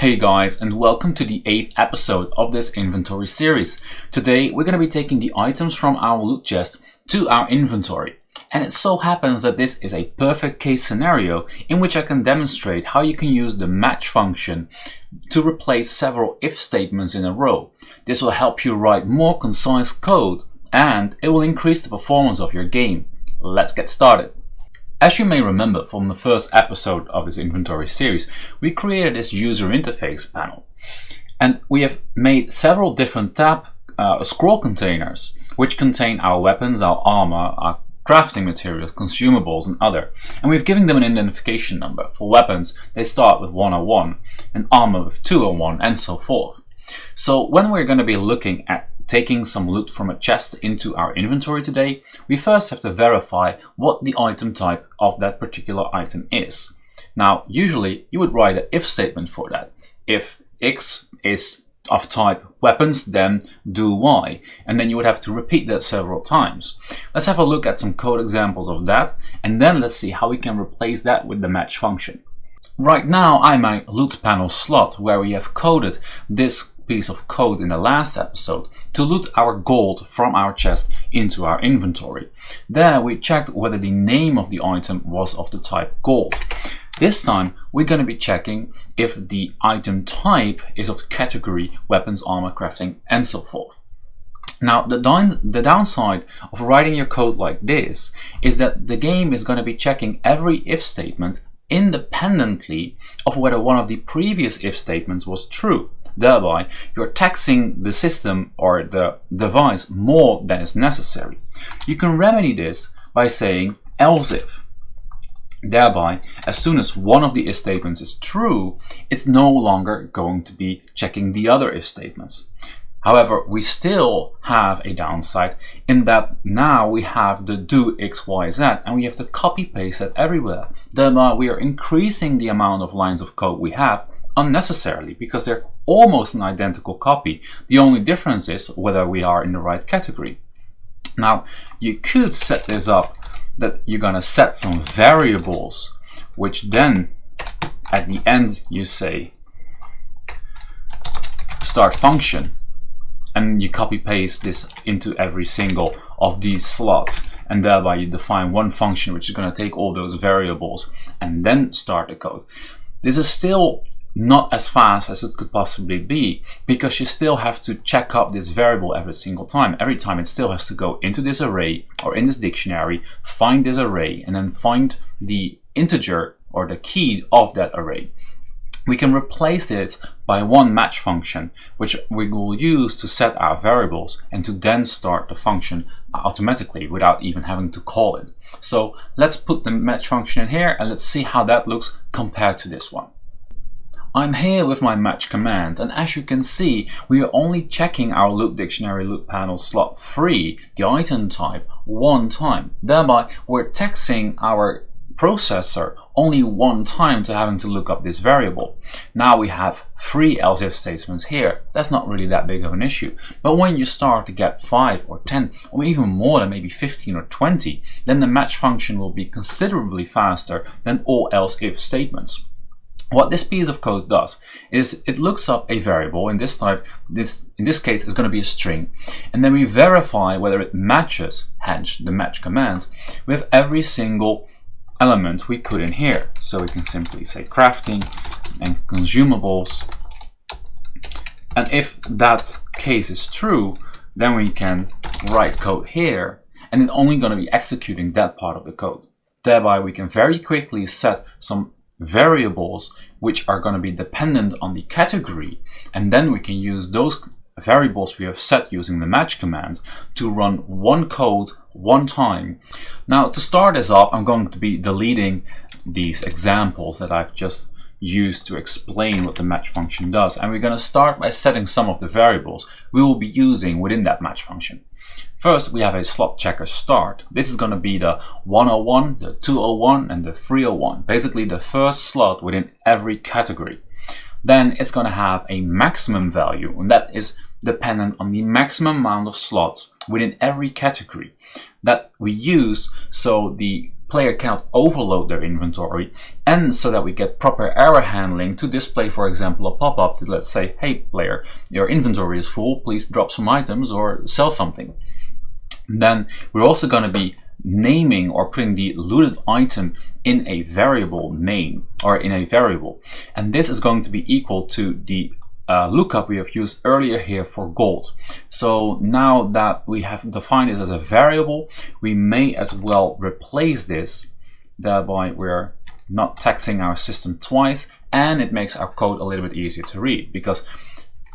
Hey guys, and welcome to the 8th episode of this inventory series. Today we're going to be taking the items from our loot chest to our inventory. And it so happens that this is a perfect case scenario in which I can demonstrate how you can use the match function to replace several if statements in a row. This will help you write more concise code and it will increase the performance of your game. Let's get started. As you may remember from the first episode of this inventory series, we created this user interface panel. And we have made several different scroll containers, which contain our weapons, our armor, our crafting materials, consumables, and other. And we've given them an identification number. For weapons, they start with 101, and armor with 201, and so forth. So when we're going to be looking at taking some loot from a chest into our inventory today, we first have to verify what the item type of that particular item is. Now, usually you would write an if statement for that. If X is of type weapons, then do Y. And then you would have to repeat that several times. Let's have a look at some code examples of that, and then let's see how we can replace that with the match function. Right now I'm at loot panel slot, where we have coded this piece of code in the last episode to loot our gold from our chest into our inventory. There we checked whether the name of the item was of the type gold. This time we're going to be checking if the item type is of the category weapons, armor, crafting, and so forth. Now, the downside of writing your code like this is that the game is going to be checking every if statement independently of whether one of the previous if statements was true. Thereby, you're taxing the system or the device more than is necessary. You can remedy this by saying else if. Thereby, as soon as one of the if statements is true, it's no longer going to be checking the other if statements. However, we still have a downside in that now we have the do x, y, z, and we have to copy paste that everywhere. Thereby, we are increasing the amount of lines of code we have unnecessarily because they're almost an identical copy. The only difference is whether we are in the right category. Now, you could set this up that you're going to set some variables, which then at the end you say start function, and you copy paste this into every single of these slots, and thereby you define one function which is going to take all those variables and then start the code. This is still not as fast as it could possibly be, because you still have to check up this variable every single time. Every time it still has to go into this array or in this dictionary, find this array, and then find the integer or the key of that array. We can replace it by one match function, which we will use to set our variables and to then start the function automatically without even having to call it. So let's put the match function in here and let's see how that looks compared to this one. I'm here with my match command, and as you can see, we are only checking our loot dictionary loot panel slot 3, the item type, one time. Thereby, we're taxing our processor only one time to having to look up this variable. Now we have 3 else if statements here. That's not really that big of an issue. But when you start to get 5 or 10 or even more than maybe 15 or 20, then the match function will be considerably faster than all else if statements. What this piece of code does is it looks up a variable, in this case is going to be a string, and then we verify whether it matches, hence the match command, with every single element we put in here. So we can simply say crafting and consumables, and if that case is true, then we can write code here, and it's only going to be executing that part of the code. Thereby we can very quickly set some variables which are going to be dependent on the category, and then we can use those variables we have set using the match command to run one code one time. Now, to start this off, I'm going to be deleting these examples that I've just used to explain what the match function does, and we're going to start by setting some of the variables we will be using within that match function. First, we have a slot checker start. This is going to be the 101, the 201, and the 301, basically the first slot within every category. Then it's going to have a maximum value, and that is dependent on the maximum amount of slots within every category that we use, so the player cannot overload their inventory, and so that we get proper error handling to display, for example, a pop-up that let's say, hey player, your inventory is full, please drop some items or sell something. Then we're also going to be naming or putting the looted item in a variable name or in a variable, and this is going to be equal to the lookup we have used earlier here for gold. So now that we have defined this as a variable, we may as well replace this, thereby we're not taxing our system twice, and it makes our code a little bit easier to read, because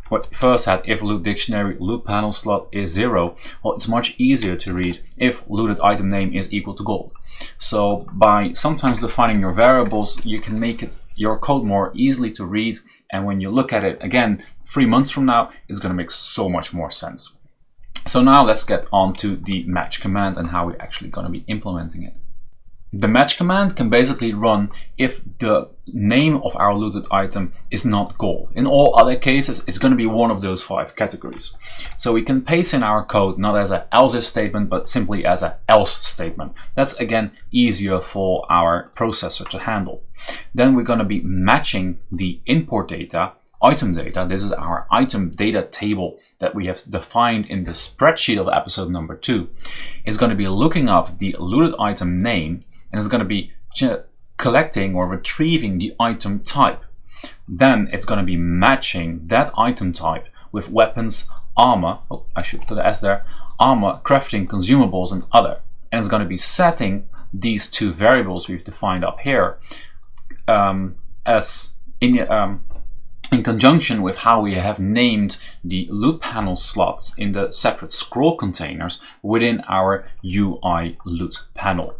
what first had if loot dictionary loot panel slot is 0, well, it's much easier to read if looted item name is equal to gold. So by sometimes defining your variables, you can make it your code more easily to read, and when you look at it again 3 months from now, it's going to make so much more sense. So now let's get on to the match command and how we're actually going to be implementing it. The match command can basically run if the name of our looted item is not gold. In all other cases, it's going to be one of those 5 categories. So we can paste in our code not as an else if statement, but simply as an else statement. That's again easier for our processor to handle. Then we're going to be matching the import data, item data. This is our item data table that we have defined in the spreadsheet of episode number 2. It's going to be looking up the looted item name, and it's going to be collecting or retrieving the item type. Then it's going to be matching that item type with weapons, armor, oh, I should put the S there, armor, crafting, consumables, and other. And it's going to be setting these 2 variables we've defined up here as in conjunction with how we have named the loot panel slots in the separate scroll containers within our UI loot panel.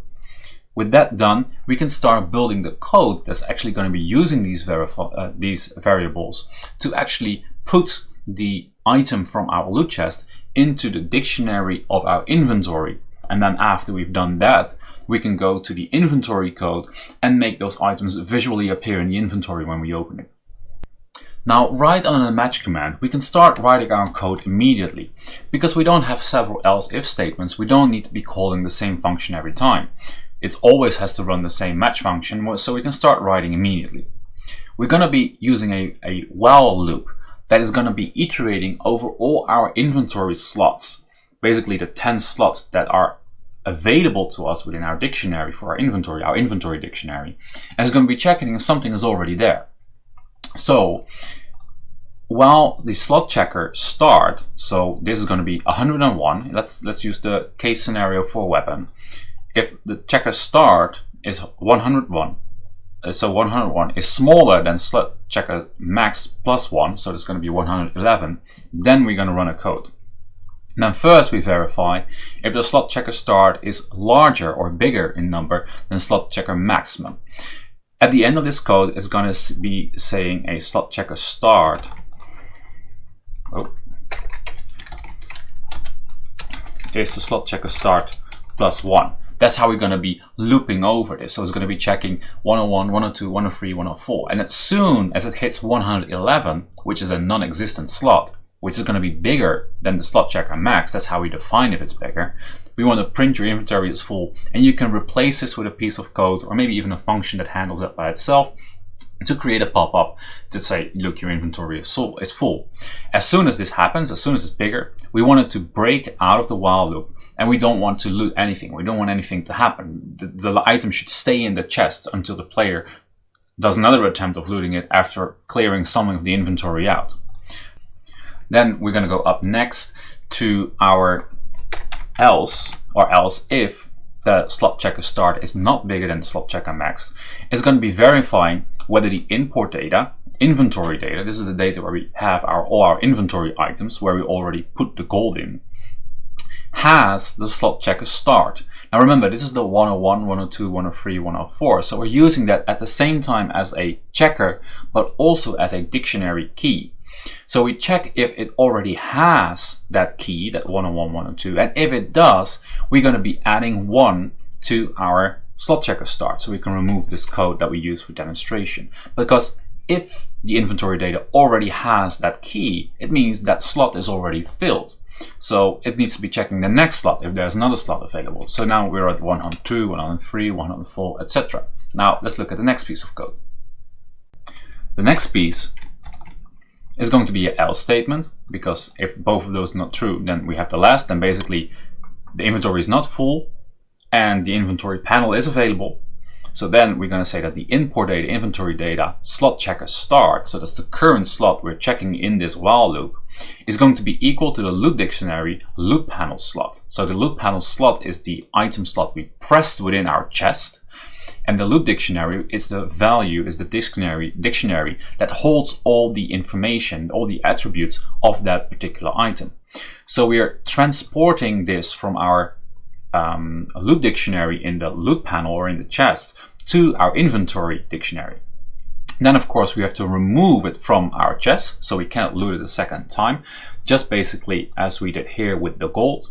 With that done, we can start building the code that's actually going to be using these variables to actually put the item from our loot chest into the dictionary of our inventory. And then after we've done that, we can go to the inventory code and make those items visually appear in the inventory when we open it. Now, right on the match command, we can start writing our code immediately. Because we don't have several else if statements, we don't need to be calling the same function every time. It always has to run the same match function, so we can start writing immediately. We're going to be using a while loop that is going to be iterating over all our inventory slots, basically the 10 slots that are available to us within our dictionary for our inventory dictionary, and it's going to be checking if something is already there. So while the slot checker start, so this is going to be 101, let's use the case scenario for weapon. If the checker start is 101, so 101 is smaller than slot checker max plus 1, so it's going to be 111, then we're going to run a code. Then first we verify if the slot checker start is larger or bigger in number than slot checker maximum. At the end of this code, it's going to be saying a slot checker start is the slot checker start plus 1. That's how we're going to be looping over this. So it's going to be checking 101, 102, 103, 104. And as soon as it hits 111, which is a non-existent slot, which is going to be bigger than the slot checker max, that's how we define if it's bigger, we want to print your inventory is full, and you can replace this with a piece of code or maybe even a function that handles that by itself to create a pop-up to say, look, your inventory is full. As soon as this happens, as soon as it's bigger, we want it to break out of the while loop, and we don't want to loot anything. We don't want anything to happen. The item should stay in the chest until the player does another attempt of looting it after clearing some of the inventory out. Then we're going to go up next to our else, or else if the slot checker start is not bigger than the slot checker max. It's going to be verifying whether the import data, inventory data, this is the data where we have all our inventory items, where we already put the gold in, has the slot checker start. Now remember, this is the 101, 102, 103, 104. So we're using that at the same time as a checker, but also as a dictionary key. So we check if it already has that key, that 101, 102, and if it does, we're going to be adding 1 to our slot checker start, so we can remove this code that we use for demonstration. Because if the inventory data already has that key, it means that slot is already filled. So it needs to be checking the next slot if there's another slot available. So now we're at 102, 103, 104, etc. Now let's look at the next piece of code. The next piece is going to be an else statement, because if both of those are not true, then we have the last. Then basically the inventory is not full and the inventory panel is available. So then we're going to say that the import data, inventory data, slot checker start, so that's the current slot we're checking in this while loop, is going to be equal to the loop dictionary loop panel slot. So the loop panel slot is the item slot we pressed within our chest, and the loop dictionary is the value, is the dictionary that holds all the information, all the attributes of that particular item. So we are transporting this from our loop dictionary in the loop panel or in the chest to our inventory dictionary. Then of course we have to remove it from our chest, so we cannot loot it a second time, just basically as we did here with the gold.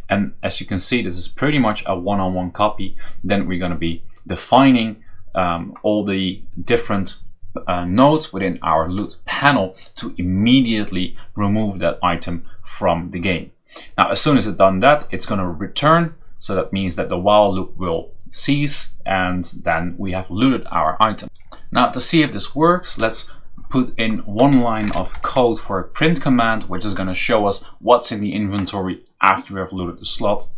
And as you can see, this is pretty much a one-on-one copy. Then we're going to be defining all the different nodes within our loot panel to immediately remove that item from the game. Now as soon as it's done that, it's going to return. So that means that the while loop will cease, and then we have looted our item. Now to see if this works, let's put in one line of code for a print command, which is going to show us what's in the inventory after we have looted the slot.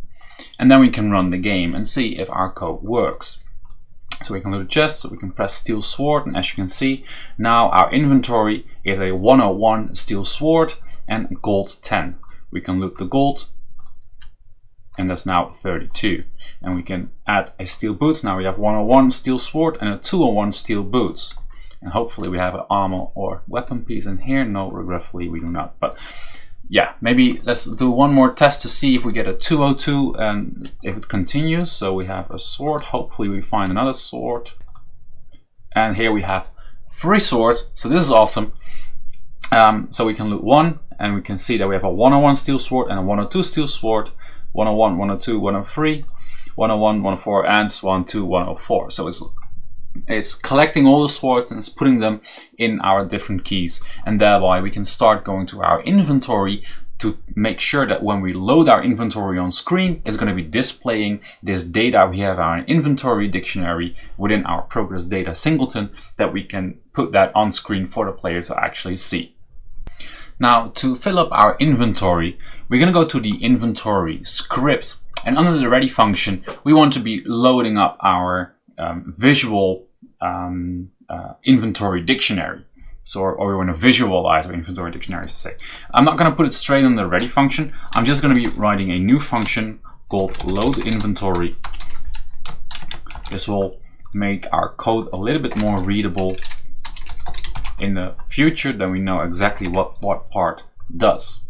And then we can run the game and see if our code works. So we can loot the chest, so we can press steel sword, and as you can see, now our inventory is a 101 steel sword and gold 10. We can loot the gold, and that's now 32. And we can add a steel boots. Now we have 101 steel sword and a 201 steel boots. And hopefully we have an armor or weapon piece in here. No, regretfully we do not. But yeah, maybe let's do one more test to see if we get a 202 and if it continues. So we have a sword. Hopefully we find another sword. And here we have 3 swords. So this is awesome. So we can loot 1, and we can see that we have a 101 steel sword and a 102 steel sword. 101, 102, 103, 101, 104, and so on to 104. So it's collecting all the swords and it's putting them in our different keys, and thereby we can start going to our inventory to make sure that when we load our inventory on screen, it's going to be displaying this data we have our inventory dictionary within our progress data singleton, that we can put that on screen for the player to actually see. Now to fill up our inventory, we're going to go to the inventory script, and under the ready function we want to be loading up our visual inventory dictionary. So, or we want to visualize our inventory dictionary to say. I'm not going to put it straight on the ready function. I'm just going to be writing a new function called load inventory. This will make our code a little bit more readable in the future, then we know exactly what part does.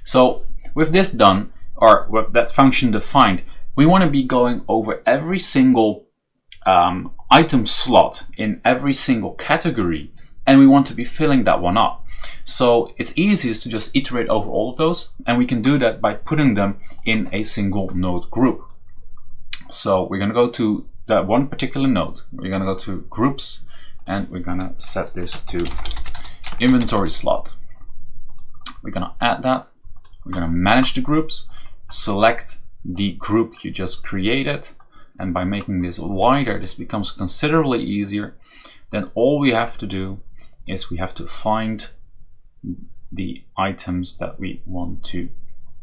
So with this done, or with that function defined, we want to be going over every single item slot in every single category, and we want to be filling that one up. So it's easiest to just iterate over all of those, and we can do that by putting them in a single node group. So we're going to go to that one particular node. We're going to go to groups, and we're going to set this to inventory slot. We're going to add that. We're going to manage the groups, select the group you just created, and by making this wider, this becomes considerably easier. Then all we have to do is we have to find the items that we want to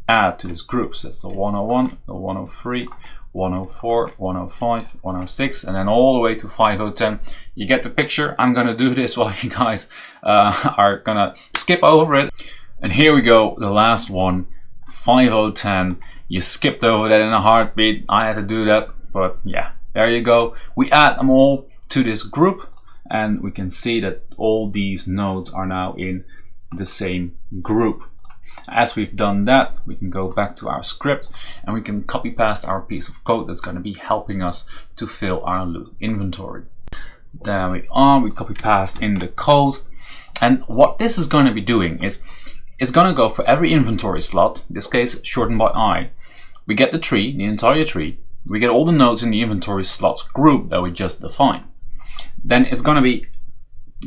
add to this group. So that's the 101, the 103, 104, 105, 106, and then all the way to 5010. You get the picture. I'm gonna do this while you guys are gonna skip over it. And here we go, the last one, 5010. You skipped over that in a heartbeat. I had to do that, but yeah, there you go. We add them all to this group, and we can see that all these nodes are now in the same group. As we've done that, we can go back to our script and we can copy paste our piece of code that's going to be helping us to fill our loot inventory. There we are, we copy paste in the code, and what this is going to be doing is it's going to go for every inventory slot, in this case shortened by I. We get the tree, the entire tree, we get all the nodes in the inventory slots group that we just defined. Then it's going to be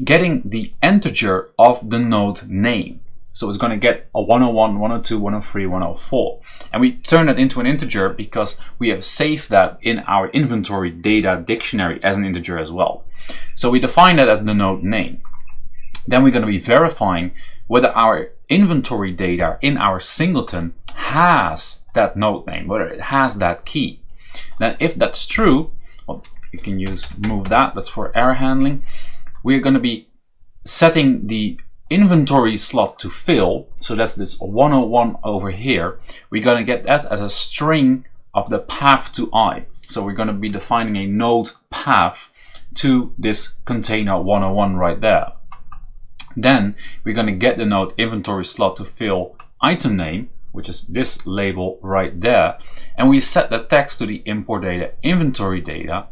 getting the integer of the node name. So it's going to get a 101, 102, 103, 104. And we turn that into an integer because we have saved that in our inventory data dictionary as an integer as well. So we define that as the node name. Then we're going to be verifying whether our inventory data in our singleton has that node name, whether it has that key. Then if that's true, well, you can use move that's for error handling. We're going to be setting the inventory slot to fill, so that's this 101 over here. We're going to get that as a string of the path to I. So we're going to be defining a node path to this container 101 right there. Then we're going to get the node inventory slot to fill item name, which is this label right there, and we set the text to the import data inventory data,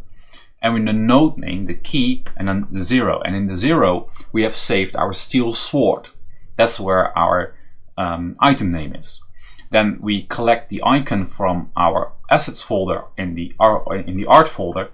and in the node name the key and then the 0, and in the 0 we have saved our steel sword. That's where our item name is. Then we collect the icon from our assets folder in the art folder,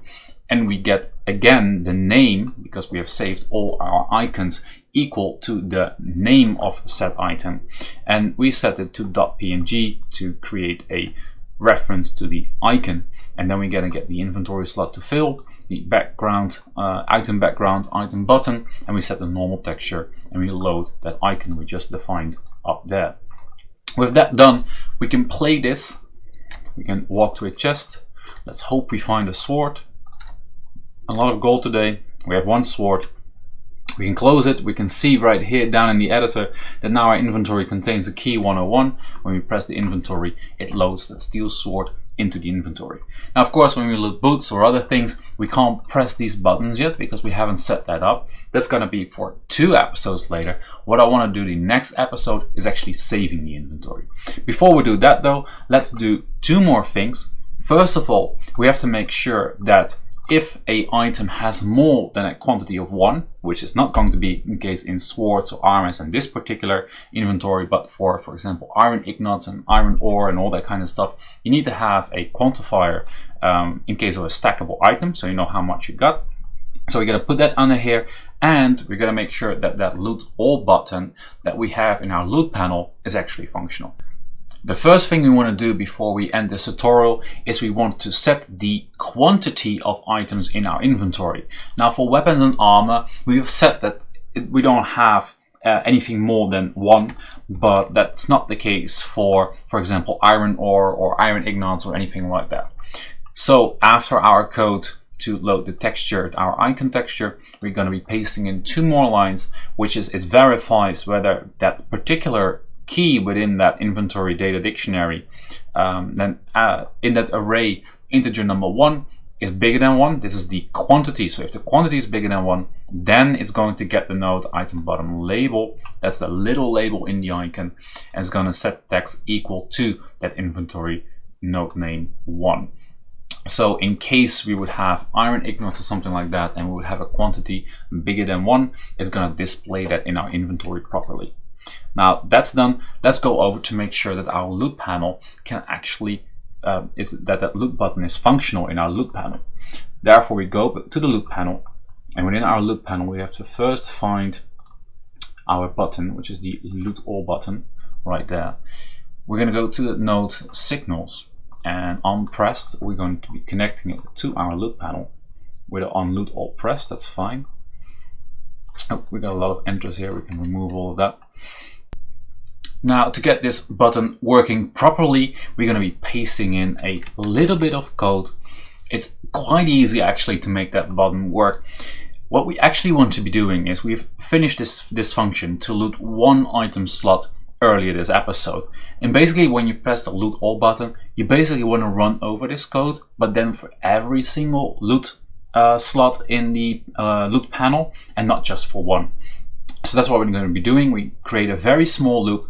and we get again the name, because we have saved all our icons equal to the name of said item, and we set it to .png to create a reference to the icon. And then we're going to get the inventory slot to fill, the background, item background, item button, and we set the normal texture, and we load that icon we just defined up there. With that done, we can play this. We can walk to a chest. Let's hope we find a sword. A lot of gold today. We have one sword. We can close it. We can see right here down in the editor that now our inventory contains the key 101. When we press the inventory, it loads that steel sword into the inventory. Now, of course, when we load boots or other things, we can't press these buttons yet because we haven't set that up. That's going to be for 2 episodes later. What I want to do the next episode is actually saving the inventory. Before we do that though, let's do 2 more things. First of all, we have to make sure that if a item has more than a quantity of 1, which is not going to be in case in swords or armors in this particular inventory, but for example iron ingots and iron ore and all that kind of stuff, you need to have a quantifier in case of a stackable item, so you know how much you got. So we're going to put that under here, and we're going to make sure that that loot all button that we have in our loot panel is actually functional. The first thing we want to do before we end this tutorial is we want to set the quantity of items in our inventory. Now, for weapons and armor, we have set that we don't have anything more than 1, but that's not the case for example, iron ore or iron ingots or anything like that. So after our code to load the texture, our icon texture, we're going to be pasting in 2 more lines, which is it verifies whether that particular key within that inventory data dictionary, then in that array integer number 1 is bigger than 1. This is the quantity. So if the quantity is bigger than 1, then it's going to get the node item bottom label. That's the little label in the icon, and it's going to set the text equal to that inventory node name 1. So in case we would have iron ingots or something like that, and we would have a quantity bigger than 1, it's going to display that in our inventory properly. Now that's done, let's go over to make sure that our loot panel can actually, that loot button is functional in our loot panel. Therefore we go to the loot panel, and within our loot panel we have to first find our button, which is the loot all button right there. We're going to go to the node signals, and on pressed we're going to be connecting it to our loot panel with an on loot all pressed. That's fine. Oh, we got a lot of enters here, we can remove all of that. Now, to get this button working properly, we're going to be pasting in a little bit of code. It's quite easy actually to make that button work. What we actually want to be doing is we've finished this function to loot 1 item slot earlier this episode, and basically when you press the loot all button, you basically want to run over this code, but then for every single loot slot in the loot panel, and not just for 1. So that's what we're going to be doing. We create a very small loop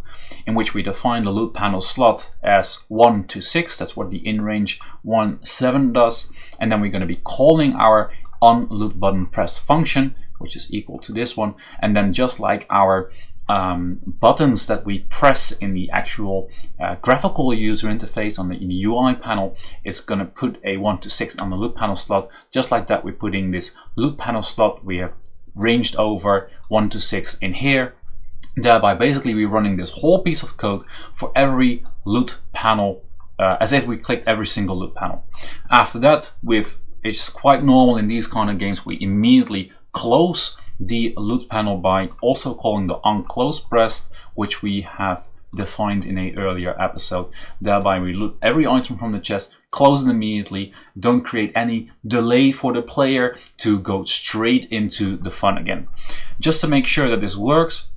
in which we define the loot panel slot as 1 to 6. That's what the in range 1.7 does, and then we're going to be calling our on loot button press function, which is equal to this one, and then just like our buttons that we press in the actual graphical user interface in the UI panel, is going to put a 1 to 6 on the loot panel slot. Just like that, we're putting this loot panel slot we have ranged over 1 to 6 in here, Thereby basically we're running this whole piece of code for every loot panel, as if we clicked every single loot panel. After that, it's quite normal in these kind of games, we immediately close the loot panel by also calling the onClose pressed, which we have defined in an earlier episode. Thereby we loot every item from the chest, close it immediately, don't create any delay for the player to go straight into the fun again. Just to make sure that this works,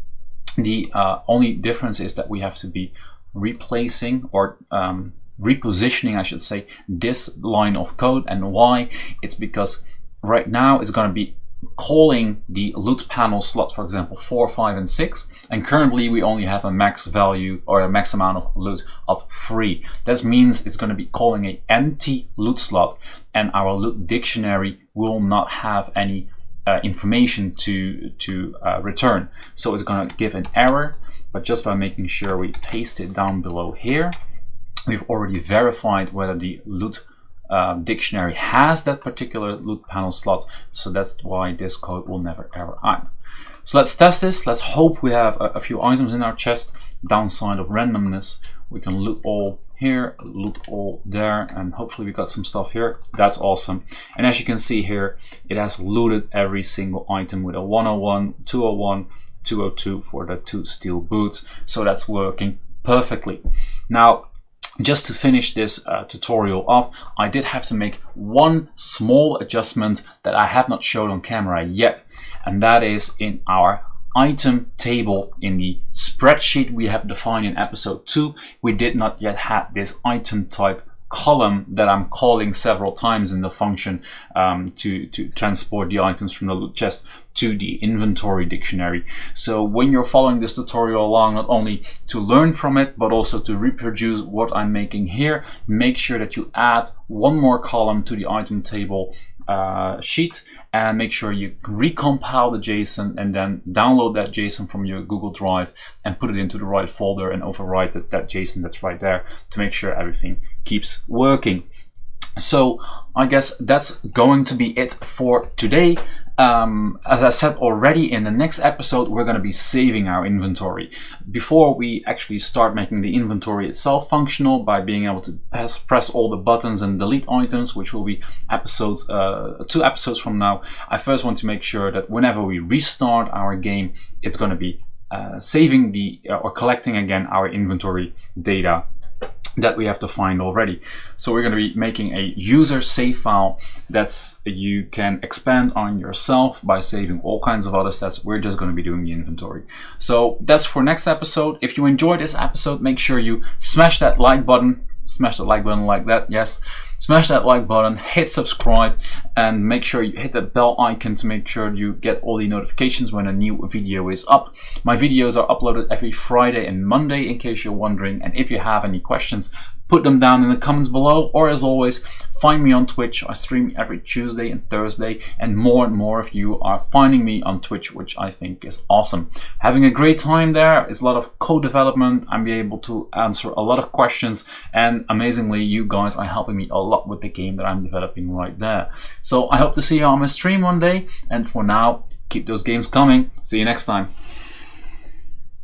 the only difference is that we have to be replacing or repositioning, I should say, this line of code. And why? It's because right now it's going to be calling the loot panel slot, for example, 4, 5, and 6, and currently we only have a max value or a max amount of loot of 3. That means it's going to be calling an empty loot slot, and our loot dictionary will not have any information to return. So it's going to give an error, but just by making sure we paste it down below here, we've already verified whether the loot dictionary has that particular loot panel slot, so that's why this code will never error out. So let's test this. Let's hope we have a few items in our chest. Downside of randomness, we can loot all here, loot all there, and hopefully we got some stuff here. That's awesome. And as you can see here, it has looted every single item with a 101, 201, 202 for the 2 steel boots, so that's working perfectly. Now, just to finish this tutorial off, I did have to make one small adjustment that I have not showed on camera yet, and that is in our item table in the spreadsheet we have defined in episode 2. We did not yet have this item type column that I'm calling several times in the function to transport the items from the loot chest to the inventory dictionary. So when you're following this tutorial along, not only to learn from it, but also to reproduce what I'm making here, make sure that you add one more column to the item table sheet, and make sure you recompile the JSON and then download that JSON from your Google Drive and put it into the right folder and overwrite that JSON that's right there to make sure everything keeps working. So I guess that's going to be it for today. As I said already, in the next episode we're going to be saving our inventory before we actually start making the inventory itself functional by being able to press all the buttons and delete items, which will be episodes 2 episodes from now. I first want to make sure that whenever we restart our game, it's going to be saving or collecting again our inventory data that we have defined already. So we're going to be making a user save file that's you can expand on yourself by saving all kinds of other stats. We're just going to be doing the inventory. So that's for next episode. If you enjoyed this episode, make sure you smash that like button. Smash the like button like that, yes. Smash that like button, hit subscribe, and make sure you hit that bell icon to make sure you get all the notifications when a new video is up. My videos are uploaded every Friday and Monday, in case you're wondering. And if you have any questions, put them down in the comments below, or as always, find me on Twitch. I stream every Tuesday and Thursday, and more of you are finding me on Twitch, which I think is awesome. Having a great time there. It's a lot of code development. I'm able to answer a lot of questions, and amazingly, you guys are helping me a lot with the game that I'm developing right there. So I hope to see you on my stream one day, and for now, keep those games coming. See you next time.